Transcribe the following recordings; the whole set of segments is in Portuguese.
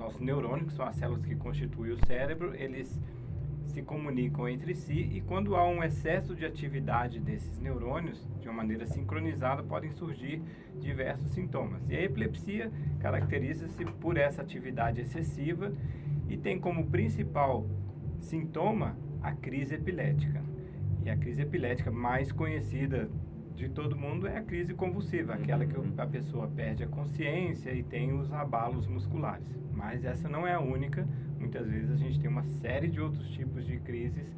nossos neurônios, que são as células que constituem o cérebro, eles se comunicam entre si e quando há um excesso de atividade desses neurônios, de uma maneira sincronizada, podem surgir diversos sintomas. E a epilepsia caracteriza-se por essa atividade excessiva e tem como principal sintoma a crise epilética. E a crise epilética mais conhecida de todo mundo é a crise convulsiva, aquela que a pessoa perde a consciência e tem os abalos musculares. Mas essa não é a única. Muitas vezes a gente tem uma série de outros tipos de crises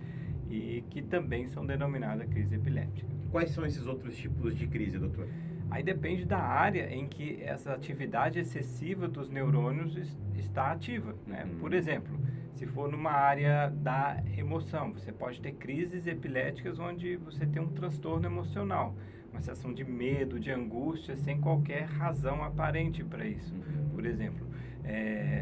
e que também são denominadas crise epiléptica. Quais são esses outros tipos de crise, doutor? Aí depende da área em que essa atividade excessiva dos neurônios está ativa, né? Por exemplo, se for numa área da emoção, você pode ter crises epiléticas onde você tem um transtorno emocional, uma sensação de medo, de angústia, sem qualquer razão aparente para isso. Por exemplo,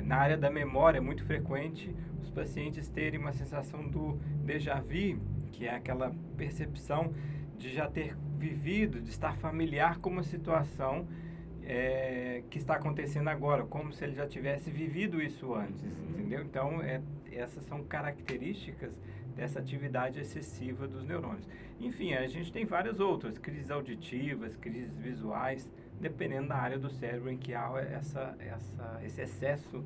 na área da memória é muito frequente os pacientes terem uma sensação do déjà vu, que é aquela percepção de já ter vivido, de estar familiar com uma situação que está acontecendo agora, como se ele já tivesse vivido isso antes, entendeu? Então, essas são características dessa atividade excessiva dos neurônios. Enfim, a gente tem várias outras, crises auditivas, crises visuais, dependendo da área do cérebro em que há esse excesso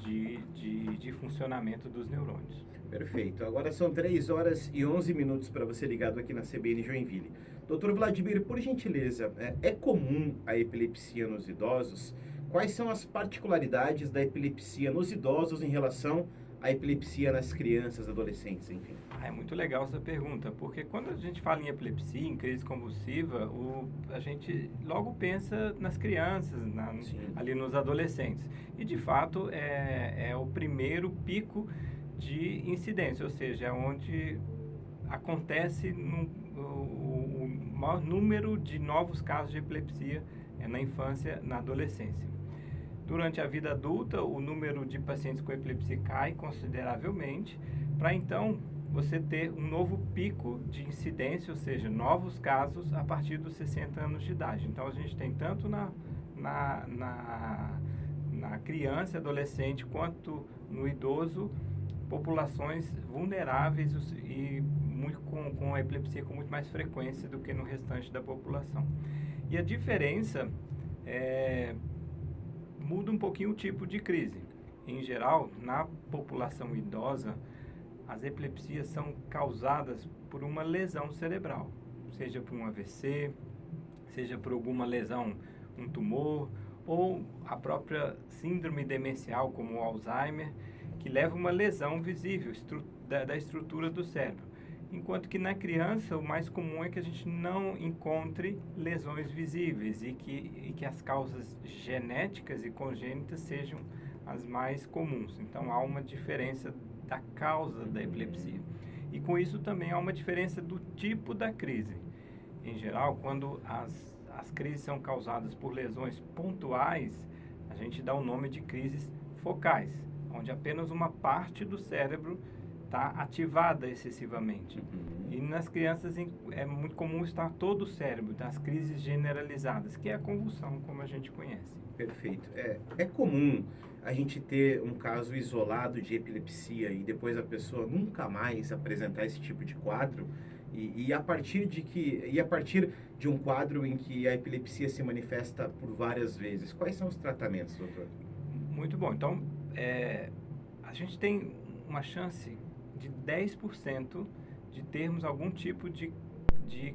de funcionamento dos neurônios. Perfeito. Agora são 3h11 para você ligado aqui na CBN Joinville. Doutor Vladimir, por gentileza, é comum a epilepsia nos idosos? Quais são as particularidades da epilepsia nos idosos em relação à epilepsia nas crianças, adolescentes, enfim? É muito legal essa pergunta, porque quando a gente fala em epilepsia, em crise convulsiva, a gente logo pensa nas crianças, ali nos adolescentes. E, de fato, é o primeiro pico de incidência, ou seja, é onde acontece o maior número de novos casos de epilepsia na infância, na adolescência. Durante a vida adulta, o número de pacientes com epilepsia cai consideravelmente, para então você ter um novo pico de incidência, ou seja, novos casos a partir dos 60 anos de idade. Então a gente tem tanto na criança, adolescente, quanto no idoso, populações vulneráveis e com a epilepsia com muito mais frequência do que no restante da população. E a diferença muda um pouquinho o tipo de crise. Em geral, na população idosa, as epilepsias são causadas por uma lesão cerebral, seja por um AVC, seja por alguma lesão, um tumor, ou a própria síndrome demencial, como o Alzheimer, que leva uma lesão visível da estrutura do cérebro. Enquanto que na criança o mais comum é que a gente não encontre lesões visíveis e que as causas genéticas e congênitas sejam as mais comuns. Então há uma diferença da causa da epilepsia. E com isso também há uma diferença do tipo da crise. Em geral, quando as crises são causadas por lesões pontuais, a gente dá o nome de crises focais, onde apenas uma parte do cérebro está ativada excessivamente. E nas crianças é muito comum estar todo o cérebro, das crises generalizadas, que é a convulsão, como a gente conhece. Perfeito. É comum a gente ter um caso isolado de epilepsia e depois a pessoa nunca mais apresentar esse tipo de quadro? E a partir de um quadro em que a epilepsia se manifesta por várias vezes, quais são os tratamentos, doutor? Muito bom. Então, a gente tem uma chance de 10% de termos algum tipo de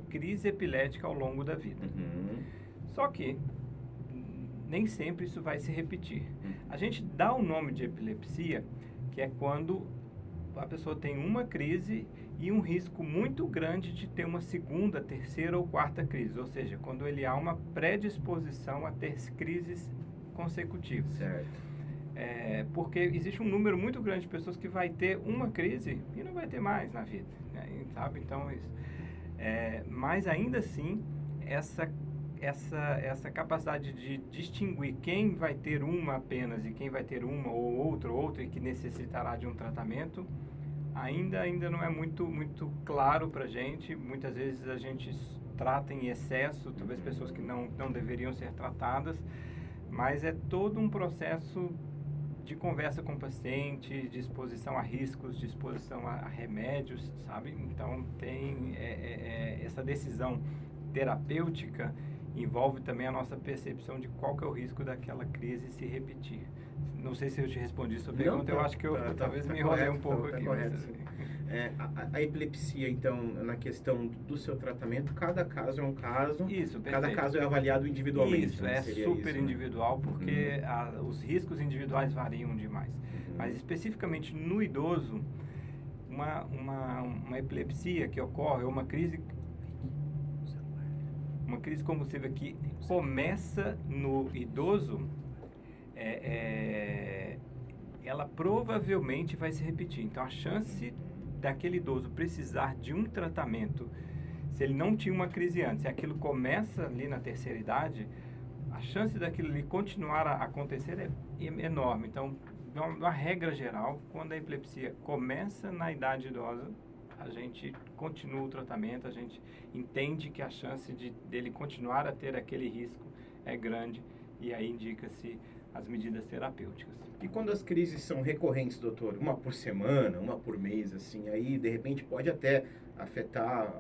crise epilética ao longo da vida. Só que nem sempre isso vai se repetir. A gente dá o nome de epilepsia, que é quando a pessoa tem uma crise e um risco muito grande de ter uma segunda, terceira ou quarta crise, ou seja, quando ele há uma predisposição a ter crises consecutivas. Certo. Porque existe um número muito grande de pessoas que vai ter uma crise e não vai ter mais na vida, né? Sabe? Então, isso. Mas ainda assim, essa capacidade de distinguir quem vai ter uma apenas e quem vai ter uma ou outra e que necessitará de um tratamento, ainda não é muito claro para a gente. Muitas vezes a gente trata em excesso, talvez pessoas que não deveriam ser tratadas, mas é todo um processo de conversa com o paciente, de exposição a riscos, de exposição a remédios, sabe? Então, tem essa decisão terapêutica envolve também a nossa percepção de qual que é o risco daquela crise se repetir. Não sei se eu te respondi sua pergunta, eu acho que eu talvez me enrolei um pouco aqui. Correto, sim. A epilepsia, então, na questão do seu tratamento, cada caso é um caso, isso, cada caso é avaliado individualmente. Isso, né? é Seria super isso, né? individual, porque os riscos individuais variam demais. Mas especificamente no idoso, uma epilepsia que ocorre, ou uma crise convulsiva que começa no idoso, ela provavelmente vai se repetir. Então, a chance daquele idoso precisar de um tratamento, se ele não tinha uma crise antes, se aquilo começa ali na terceira idade, a chance daquilo ali continuar a acontecer é enorme. Então, uma regra geral, quando a epilepsia começa na idade idosa, a gente continua o tratamento, a gente entende que a chance dele continuar a ter aquele risco é grande e aí indica-se as medidas terapêuticas. E quando as crises são recorrentes, doutor, uma por semana, uma por mês, assim, aí de repente pode até afetar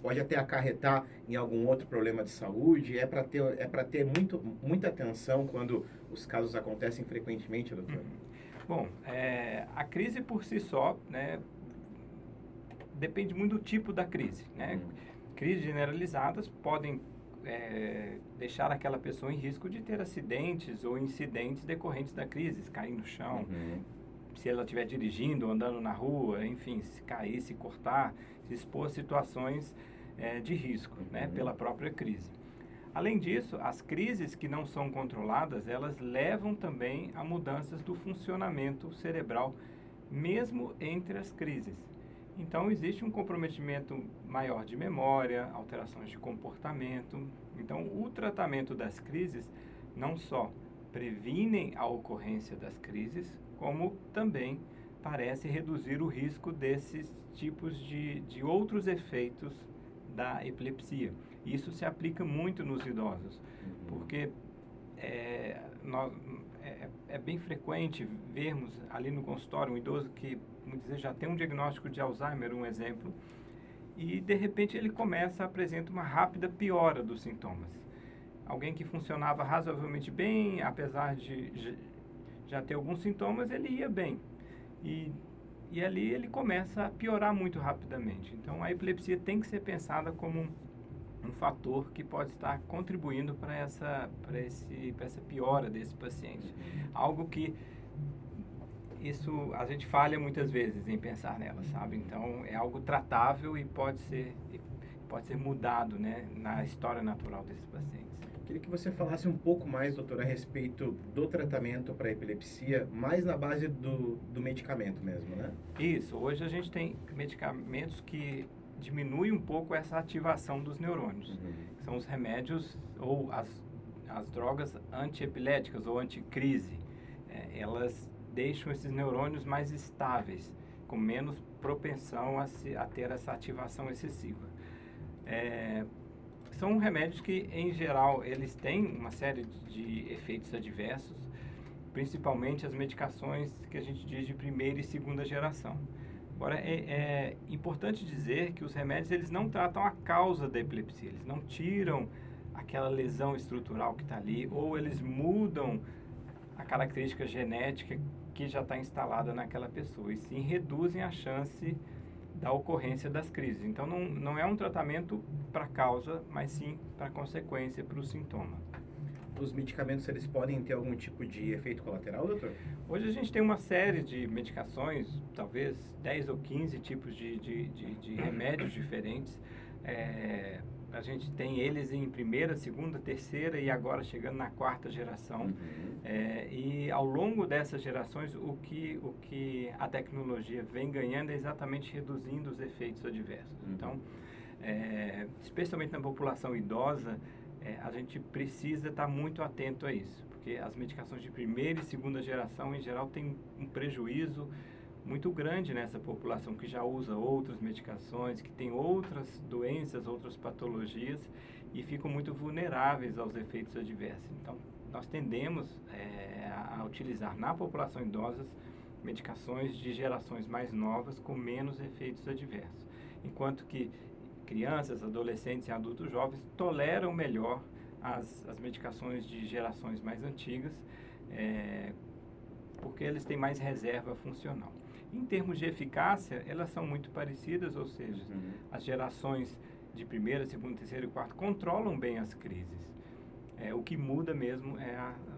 pode até acarretar em algum outro problema de saúde? É para ter muita atenção quando os casos acontecem frequentemente, doutor? Bom, a crise por si só, né, depende muito do tipo da crise, né? Crises generalizadas podem deixar aquela pessoa em risco de ter acidentes ou incidentes decorrentes da crise, cair no chão, se ela estiver dirigindo, andando na rua, enfim, se cair, se cortar, se expor a situações de risco, né, pela própria crise. Além disso, as crises que não são controladas, elas levam também a mudanças do funcionamento cerebral, mesmo entre as crises. Então, existe um comprometimento maior de memória, alterações de comportamento. Então, o tratamento das crises não só previnem a ocorrência das crises, como também parece reduzir o risco desses tipos de outros efeitos da epilepsia. Isso se aplica muito nos idosos, porque é bem frequente vermos ali no consultório um idoso que muitas vezes já tem um diagnóstico de Alzheimer, um exemplo, e de repente ele começa a apresentar uma rápida piora dos sintomas. Alguém que funcionava razoavelmente bem, apesar de já ter alguns sintomas, ele ia bem. E ali ele começa a piorar muito rapidamente. Então a epilepsia tem que ser pensada como um fator que pode estar contribuindo para essa piora desse paciente. Algo que a gente falha muitas vezes em pensar nela, sabe? Então é algo tratável e pode ser mudado, né, na história natural desses pacientes. Queria que você falasse um pouco mais, doutor, a respeito do tratamento para epilepsia, mais na base do medicamento mesmo, né? Isso. Hoje a gente tem medicamentos que diminuem um pouco essa ativação dos neurônios. Que são os remédios ou as drogas antiepiléticas ou anticrise. Elas deixam esses neurônios mais estáveis, com menos propensão a ter essa ativação excessiva. São remédios que, em geral, eles têm uma série de efeitos adversos, principalmente as medicações que a gente diz de primeira e segunda geração. Agora, é importante dizer que os remédios eles não tratam a causa da epilepsia, eles não tiram aquela lesão estrutural que está ali, ou eles mudam a característica genética que já está instalada naquela pessoa, e sim reduzem a chance da ocorrência das crises. Então, não é um tratamento para a causa, mas sim para a consequência, para o sintoma. Os medicamentos, eles podem ter algum tipo de efeito colateral, doutor? Hoje a gente tem uma série de medicações, talvez 10 ou 15 tipos de remédios diferentes. A gente tem eles em primeira, segunda, terceira e agora chegando na quarta geração. E ao longo dessas gerações, o que a tecnologia vem ganhando é exatamente reduzindo os efeitos adversos. Então, especialmente na população idosa, a gente precisa estar muito atento a isso, porque as medicações de primeira e segunda geração, em geral, têm um prejuízo muito grande nessa população que já usa outras medicações, que tem outras doenças, outras patologias e ficam muito vulneráveis aos efeitos adversos. Então, nós tendemos a utilizar na população idosa medicações de gerações mais novas com menos efeitos adversos, enquanto que crianças, adolescentes e adultos jovens toleram melhor as medicações de gerações mais antigas, porque eles têm mais reserva funcional. Em termos de eficácia, elas são muito parecidas, ou seja, as gerações de primeira, segunda, terceira e quarta controlam bem as crises. O que muda mesmo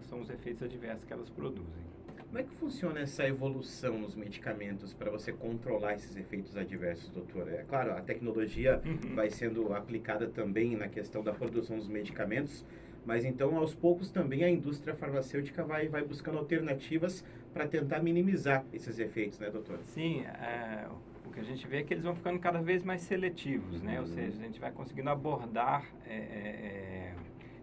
são os efeitos adversos que elas produzem. Como é que funciona essa evolução nos medicamentos para você controlar esses efeitos adversos, doutor? É claro, a tecnologia vai sendo aplicada também na questão da produção dos medicamentos, mas então, aos poucos, também a indústria farmacêutica vai buscando alternativas para tentar minimizar esses efeitos, né, doutor? Sim, o que a gente vê é que eles vão ficando cada vez mais seletivos, né? Ou seja, a gente vai conseguindo abordar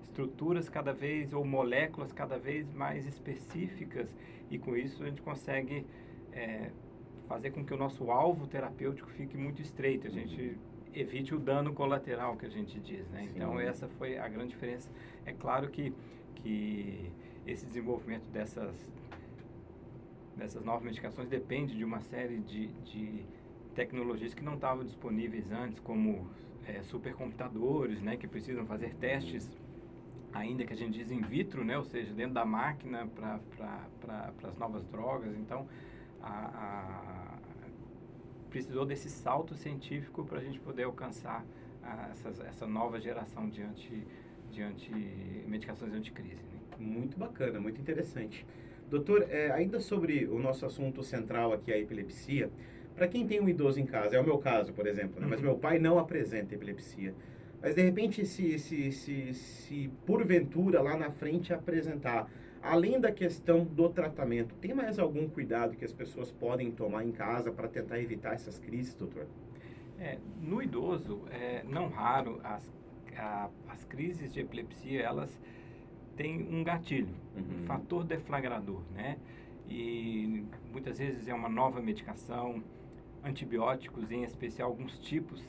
estruturas cada vez, ou moléculas cada vez mais específicas, e com isso a gente consegue fazer com que o nosso alvo terapêutico fique muito estreito, a gente evite o dano colateral, que a gente diz, né? Então essa foi a grande diferença. É claro que esse desenvolvimento dessas novas medicações depende de uma série de tecnologias que não estavam disponíveis antes, como supercomputadores, né, que precisam fazer testes, ainda que a gente diz in vitro, né, ou seja, dentro da máquina para as novas drogas. Então, precisou desse salto científico para a gente poder alcançar essa nova geração de medicações anticrise, né? Muito bacana, muito interessante. Doutor, ainda sobre o nosso assunto central aqui, a epilepsia, para quem tem um idoso em casa, é o meu caso, por exemplo, né? Mas meu pai não apresenta epilepsia. Mas, de repente, se porventura lá na frente apresentar, além da questão do tratamento, tem mais algum cuidado que as pessoas podem tomar em casa para tentar evitar essas crises, doutor? No idoso, não raro, as crises de epilepsia, elas têm um gatilho, um fator deflagrador, né? E muitas vezes é uma nova medicação, antibióticos, em especial alguns tipos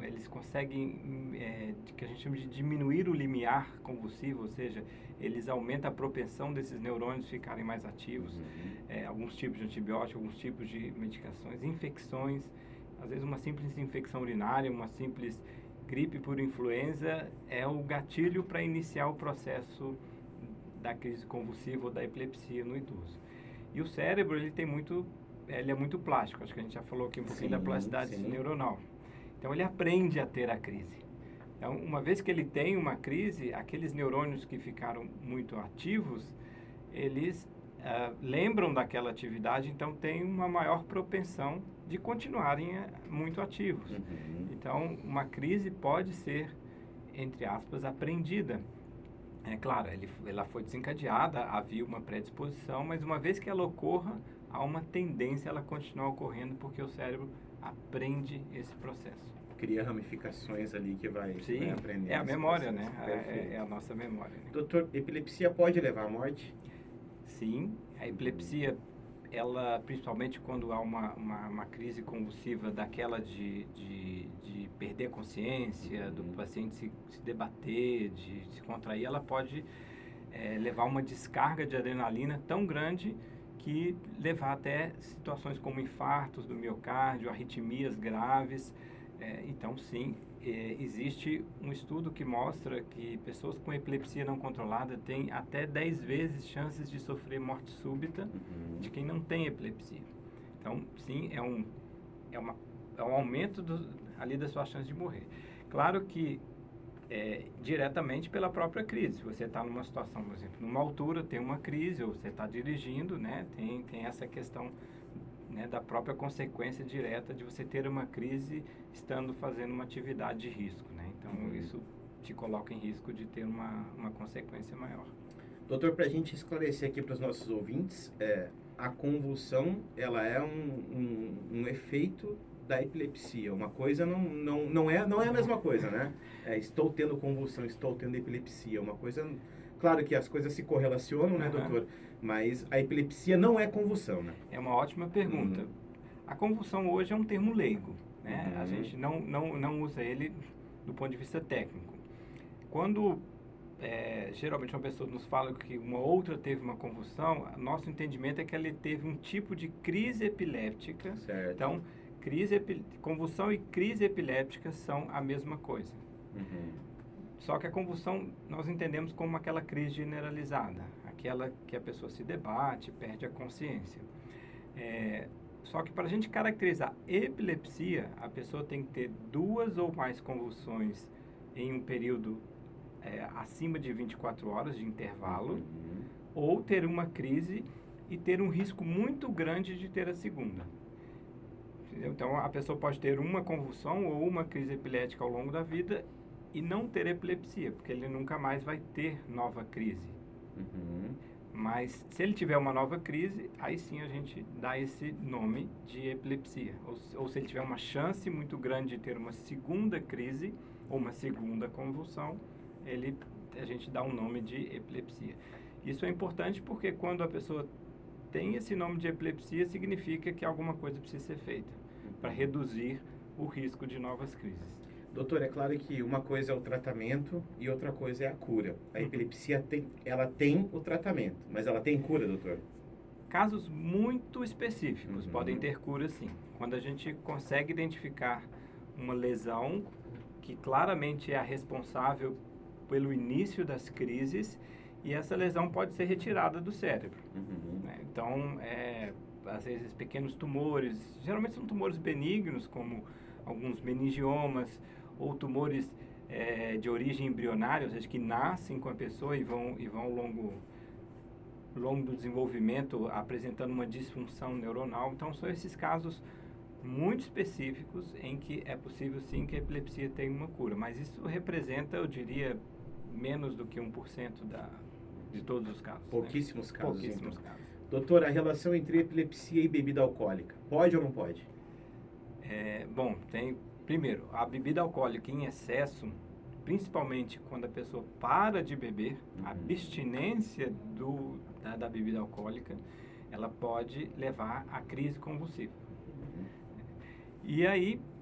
eles conseguem, que a gente chama de diminuir o limiar convulsivo, ou seja, eles aumentam a propensão desses neurônios ficarem mais ativos. Alguns tipos de antibióticos, alguns tipos de medicações, infecções, às vezes uma simples infecção urinária, uma simples gripe por influenza é o gatilho para iniciar o processo da crise convulsiva ou da epilepsia no idoso. E o cérebro, ele é muito plástico, acho que a gente já falou aqui um pouquinho da plasticidade neuronal. Então, ele aprende a ter a crise. Então, uma vez que ele tem uma crise, aqueles neurônios que ficaram muito ativos, eles lembram daquela atividade, então tem uma maior propensão de continuarem muito ativos. Então, uma crise pode ser, entre aspas, aprendida. É claro, ela foi desencadeada, havia uma predisposição, mas uma vez que ela ocorra, há uma tendência a ela continuar ocorrendo, porque o cérebro aprende esse processo. Cria ramificações ali que vai aprender. É a memória, né? É a nossa memória. Né? Doutor, epilepsia pode levar à morte? Sim, a epilepsia, ela, principalmente quando há uma crise convulsiva daquela de perder a consciência, do paciente se debater, de se contrair, ela pode levar a uma descarga de adrenalina tão grande que levar até situações como infartos do miocárdio, arritmias graves. Então, sim, existe um estudo que mostra que pessoas com epilepsia não controlada têm até 10 vezes chances de sofrer morte súbita de quem não tem epilepsia. Então, sim, é um aumento ali das suas chances de morrer. Claro que diretamente pela própria crise. Se você está numa situação, por exemplo, numa altura, tem uma crise, ou você está dirigindo, né, tem essa questão, né, da própria consequência direta de você ter uma crise estando fazendo uma atividade de risco, né? Então, isso te coloca em risco de ter uma consequência maior. Doutor, para a gente esclarecer aqui para os nossos ouvintes, a convulsão, ela é um efeito da epilepsia. Uma coisa não é a mesma coisa, né? Estou tendo convulsão, estou tendo epilepsia. Uma coisa... Claro que as coisas se correlacionam, né, doutor? Mas a epilepsia não é convulsão, né? É uma ótima pergunta. A convulsão hoje é um termo leigo, né? A gente não usa ele do ponto de vista técnico. Quando geralmente uma pessoa nos fala que uma outra teve uma convulsão, nosso entendimento é que ele teve um tipo de crise epiléptica. Certo. Então, convulsão e crise epiléptica são a mesma coisa. Uhum. Só que a convulsão nós entendemos como aquela crise generalizada, aquela que a pessoa se debate, perde a consciência. Só que para a gente caracterizar epilepsia, a pessoa tem que ter 2 ou mais convulsões em um período acima de 24 horas de intervalo, Uhum. ou ter uma crise e ter um risco muito grande de ter a segunda. Entendeu? Então, a pessoa pode ter uma convulsão ou uma crise epilética ao longo da vida e não ter epilepsia, porque ele nunca mais vai ter nova crise. Uhum. Mas, se ele tiver uma nova crise, aí sim a gente dá esse nome de epilepsia. Ou se ele tiver uma chance muito grande de ter uma segunda crise ou uma segunda convulsão, a gente dá um nome de epilepsia. Isso é importante porque quando a pessoa tem esse nome de epilepsia, significa que alguma coisa precisa ser feita para reduzir o risco de novas crises. Doutor, é claro que uma coisa é o tratamento e outra coisa é a cura. A epilepsia ela tem o tratamento, mas ela tem cura, doutor? Casos muito específicos Uhum. podem ter cura, sim. Quando a gente consegue identificar uma lesão que claramente é a responsável pelo início das crises, e essa lesão pode ser retirada do cérebro. Uhum. Né? Então, às vezes, pequenos tumores, geralmente são tumores benignos, como alguns meningiomas, ou tumores de origem embrionária, ou seja, que nascem com a pessoa e vão ao longo do desenvolvimento apresentando uma disfunção neuronal. Então, são esses casos muito específicos em que é possível sim que a epilepsia tenha uma cura, mas isso representa, eu diria, menos do que 1% de todos os casos. Pouquíssimos né? casos. Pouquíssimos Então. casos. Doutor, a relação entre epilepsia e bebida alcoólica, pode ou não pode? Bom, primeiro, a bebida alcoólica em excesso, principalmente quando a pessoa para de beber, a abstinência da bebida alcoólica, ela pode levar à crise convulsiva. E aí,